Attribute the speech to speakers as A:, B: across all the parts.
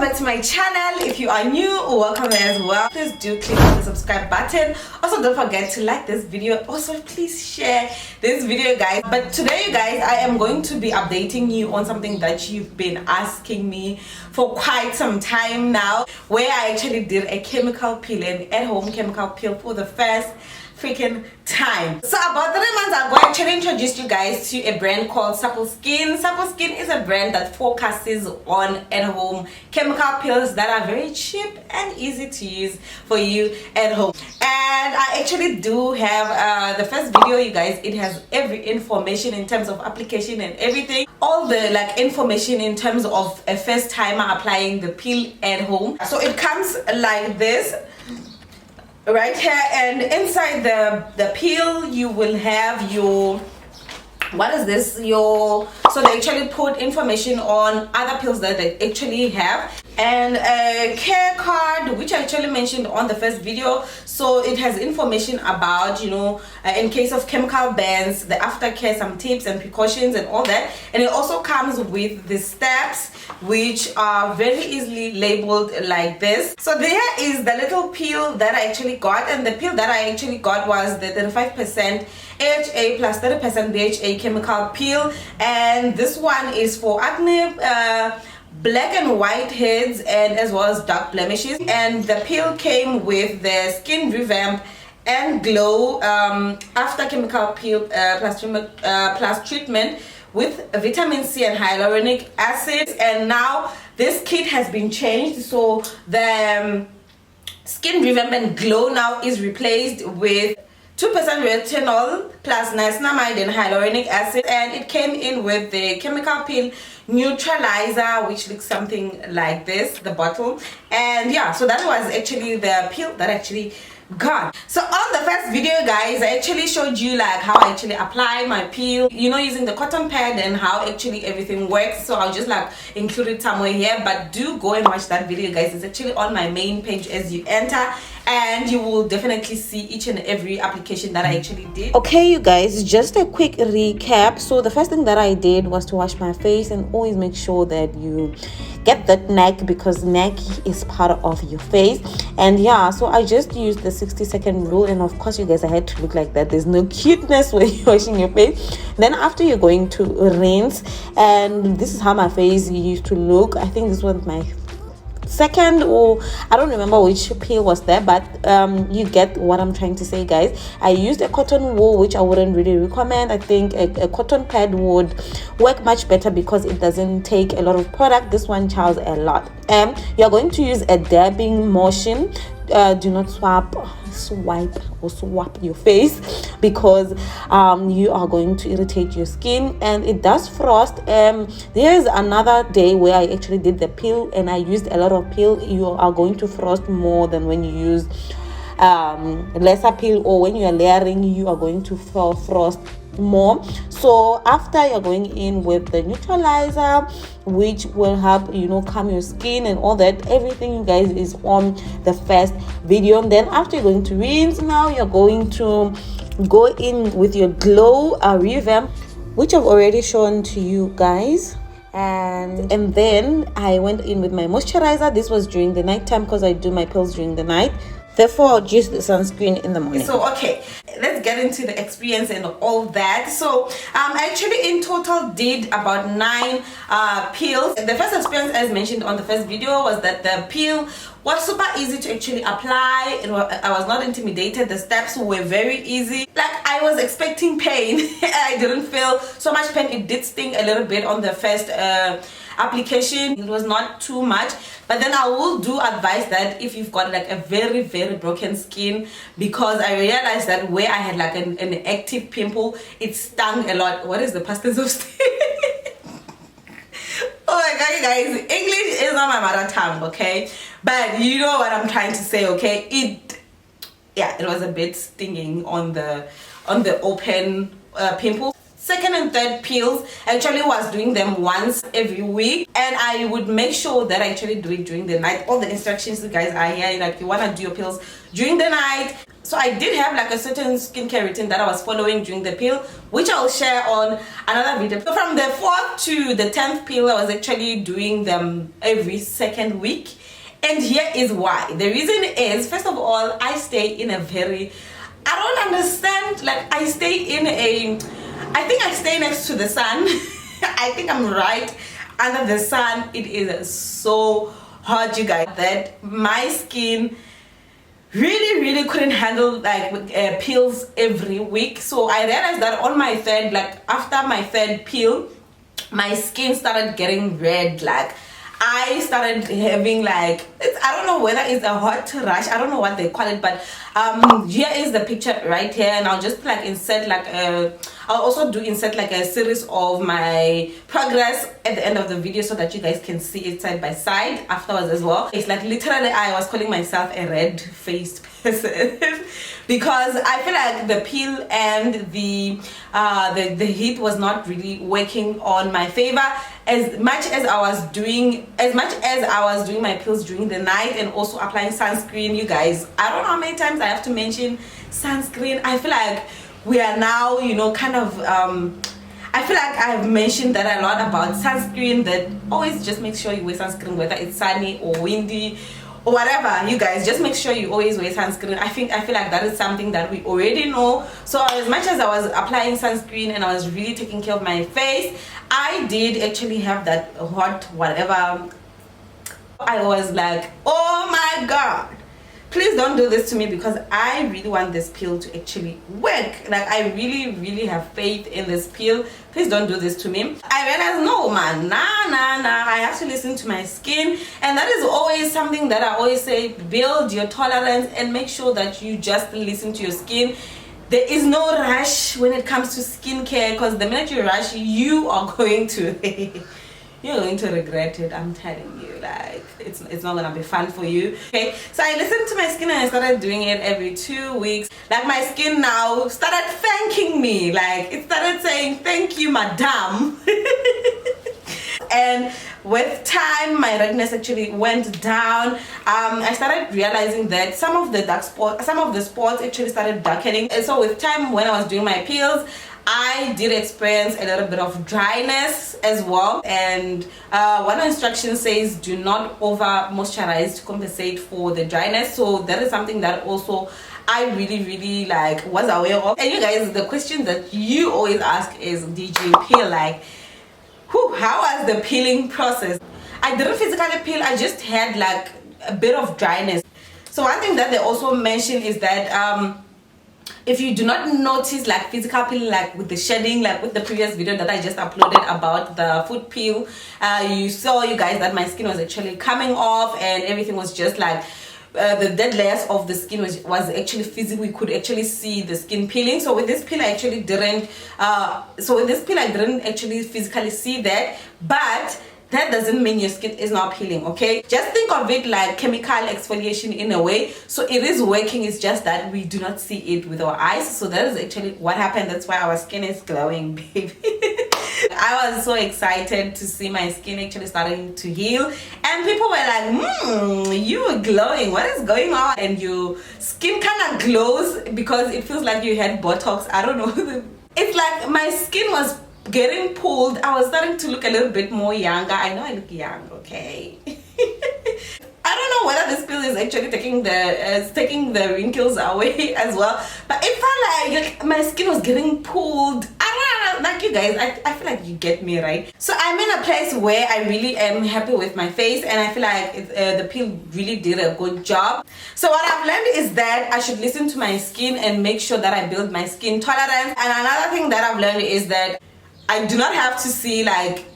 A: welcome back to my channel. If you are new, welcome as well. Please do click on the subscribe button. Also, don't forget to like this video. Also, please share this video, guys. But today, you guys, I am going to be updating you on something that you've been asking me for quite some time now, where I actually did a chemical peel, an at-home chemical peel for the first freaking time. So about 3 months ago, I actually introduced you guys to a brand called SUPPLE Skin. SUPPLE Skin is a brand that focuses on at-home chemical peels that are very cheap and easy to use for you at home. And I actually do have the first video, you guys. It has every information in terms of application and everything, all the information in terms of a first timer applying the peel at home. So it comes like this right here, and inside the peel you will have your, what is this, so they actually put information on other pills that they actually have, and a care card which I actually mentioned on the first video. So it has information about, in case of chemical bans, the aftercare, some tips and precautions and all that. And it also comes with the steps, which are very easily labeled like this. So there is the little peel that I actually got, and the peel that I actually got was the 35% AHA plus 30% BHA chemical peel, and this one is for acne, black and white heads, and as well as dark blemishes. And the peel came with the Skin Revamp and Glow after chemical peel plus treatment with vitamin C and hyaluronic acid. And now this kit has been changed, so the Skin Revamp and Glow now is replaced with 2% Retionl plus Niacinamide and hyaluronic acid, and it came in with the chemical peel Neutralizer, which looks something like this, the bottle. And yeah, so that was actually the peel that I actually got. So on the first video, guys, I actually showed you how I actually apply my peel, using the cotton pad, and how actually everything works. So I'll just include it somewhere here, but do go and watch that video, guys. It's actually on my main page as you enter, and you will definitely see each and every application that I actually did. Okay, you guys, just a quick recap. So the first thing that I did was to wash my face, and always make sure that you get that neck, because neck is part of your face. And yeah, so I just used the 60-second rule, and of course, you guys, I had to look like that. There's no cuteness when you're washing your face. Then after, you're going to rinse, and this is how my face used to look. I think this was my second, or I don't remember which peel was there, but you get what I'm trying to say, guys. I used a cotton wool, which I wouldn't really recommend. I think a cotton pad would work much better because it doesn't take a lot of product. This one chows a lot. You're going to use a dabbing motion. Do not swipe or swap your face, because you are going to irritate your skin, and it does frost. There's another day where I actually did the peel, and I used a lot of peel. You are going to frost more than when you use lesser peel, or when you are layering, you are going to frost more. So after, you're going in with the neutralizer, which will help calm your skin and all that. Everything, you guys, is on the first video. And then after, you're going to rinse. Now you're going to go in with your Glow Revamp, which I've already shown to you guys. And then I went in with my moisturizer. This was during the night time, because I do my peels during the night. Therefore, I'll use the sunscreen in the morning. So okay, let's get into the experience and all that. So I actually in total did about 9 peels. The first experience, as mentioned on the first video, was that the peel was super easy to actually apply. I was not intimidated. The steps were very easy. I was expecting pain. I didn't feel so much pain. It did sting a little bit on the first application. It was not too much, but then I will do advise that if you've got a very, very broken skin, because I realized that where I had an active pimple, it stung a lot. What is the past tense of sting? Oh my god, you guys, English is not my mother tongue, okay? But you know what I'm trying to say, okay? It was a bit stinging on the open pimple. Second and third peels, I actually was doing them once every week, and I would make sure that I actually do it during the night. All the instructions, you guys, are here. You want to do your peels during the night. So I did have like a certain skincare routine that I was following during the peel, which I'll share on another video. So from the 4th to the 10th peel, I was actually doing them every second week. And here is why. The reason is, first of all, I stay in a very, I don't understand, like I stay in a, I think I stay next to the sun. I think I'm right under the sun. It is so hot, you guys, that my skin really couldn't handle like peels every week. So I realized that on my third, like after my third peel, my skin started getting red. Like I started having like, I don't know whether it's a hot rash, I don't know what they call it, but here is the picture right here, and I'll just like insert like I'll also insert like a series of my progress at the end of the video so that you guys can see it side by side afterwards as well. It's like literally I was calling myself a red-faced person because I feel like the peel and the heat was not really working on my favor as much as I was doing my peels during the night and also applying sunscreen. You guys, I don't know how many times I have to mention sunscreen. I feel like we are now, you know, kind of I feel like I've mentioned that a lot about sunscreen, that always just make sure you wear sunscreen whether it's sunny or windy or whatever. You guys, just make sure you always wear sunscreen. I feel like that is something that we already know. So as much as I was applying sunscreen and I was really taking care of my face, I did actually have that hot whatever. I was like, oh my god, please don't do this to me, because I really want this peel to actually work. Like I really have faith in this peel. Please don't do this to me. I realized, no man, nah, I have to listen to my skin. And that is always something that I always say, build your tolerance and make sure that you just listen to your skin. There is no rush when it comes to skincare, because the minute you rush, you are going to you're going to regret it. I'm telling you, like it's not gonna be fun for you. Okay, so I listened to my skin and I started doing it every 2 weeks. Like my skin now started thanking me, like it started saying thank you, madam. And with time, my redness actually went down. I started realizing that some of the spots actually started darkening. And so with time, when I was doing my peels, I did experience a little bit of dryness as well. And one instruction says do not over moisturize to compensate for the dryness. So that is something that also I really like was aware of. And you guys, the question that you always ask is, did you peel? Like, how was the peeling process? I didn't physically peel, I just had like a bit of dryness. So one thing that they also mention is that if you do not notice like physical peeling, like with the shedding, like with the previous video that I just uploaded about the foot peel, you saw, you guys, that my skin was actually coming off and everything was just like the dead layers of the skin was actually physical. We could actually see the skin peeling. So with this peel I actually didn't actually physically see that, but that doesn't mean your skin is not peeling. Okay, just think of it like chemical exfoliation in a way. So it is working, it's just that we do not see it with our eyes. So that is actually what happened. That's why our skin is glowing, baby. I was so excited to see my skin actually starting to heal, and people were like, you are glowing, what is going on? And your skin kind of glows because it feels like you had Botox. I don't know. It's like my skin was getting pulled. I was starting to look a little bit more younger. I know I look young, okay? I don't know whether this peel is actually taking the wrinkles away as well, but it felt like my skin was getting pulled. I don't know, like you guys, I feel like you get me, right? So I'm in a place where I really am happy with my face, and I feel like the peel really did a good job. So what I've learned is that I should listen to my skin and make sure that I build my skin tolerance. And another thing that I've learned is that I do not have to see like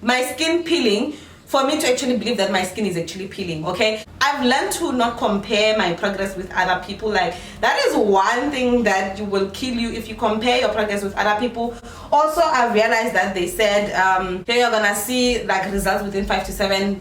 A: my skin peeling for me to actually believe that my skin is actually peeling. Okay, I've learned to not compare my progress with other people. Like that is one thing that will kill you if you compare your progress with other people. Also, I realized that they said you're gonna see like results within 5 to 7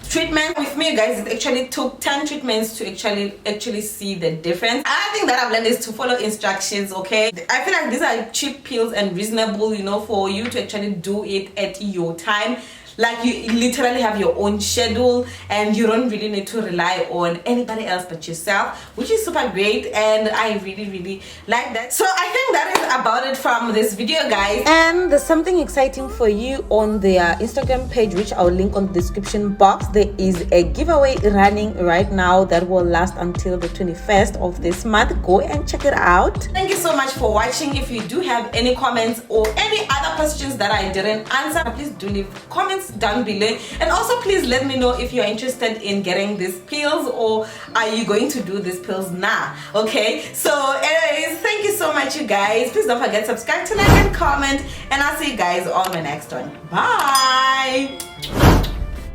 A: treatment. With me, guys, it actually took 10 treatments to actually see the difference. Another thing that I've learned is to follow instructions. Okay, I feel like these are cheap pills and reasonable, you know, for you to actually do it at your time. Like you literally have your own schedule and you don't really need to rely on anybody else but yourself, which is super great, and I really like that. So I think that is about it from this video, guys. And there's something exciting for you on their Instagram page, which I'll link on the description box. There is a giveaway running right now that will last until the 21st of this month. Go and check it out. Thank you so much for watching. If you do have any comments or any other questions that I didn't answer, please do leave comments down below, and also please let me know if you're interested in getting these pills, or are you going to do these pills now? Okay, so anyways, thank you so much, you guys. Please don't forget to subscribe, to like and comment, and I'll see you guys on my next one. Bye.